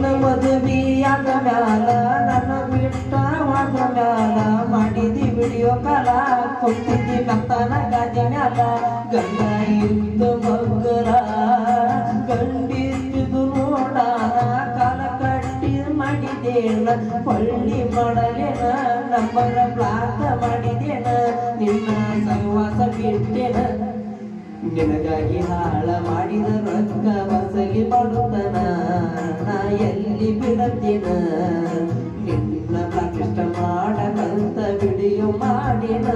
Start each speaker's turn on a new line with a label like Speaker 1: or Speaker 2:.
Speaker 1: ನಿನ್ನ ಮದುವೆಯಾದ ಮ್ಯಾಲ ನನ್ನ ಬಿಟ್ಟವಾದ ಮ್ಯಾಲ ಮಾಡಿದಿ ವಿಡಿಯೋ ಕಾಲ ಕೊಟ್ಟಿದ್ದಿ ಮತ್ತನ ಗಾದಿ ಮ್ಯಾಲ ಗಂಡ ಇದ್ದ ಮಗ್ಗರ ಗಂಡಿದ್ದು ನೋಡಾನ ಕಾಲ ಕಟ್ಟಿ ಮಾಡಿದೇನ ಪಳ್ಳಿ ಮಾಡಲೇನ ನಂಬರ ಬ್ಲಾಕ್ ಮಾಡಿದೇನ ನಿನ್ನ ಸಹವಾಸ ಬಿಟ್ಟೇನ ನಿನಗಾಗಿ ಹಾಳ ಮಾಡಿದ ರೊಕ್ಕ ವಸಲಿ ಮಾಡುತ್ತನ ನಾ ಎಲ್ಲಿ ಬಿಡತ್ತೇನ ನಿನ್ನ ಪ್ರತಿಷ್ಠ ಮಾಡಕಂತ ವಿಡಿಯೋ ಮಾಡಿನ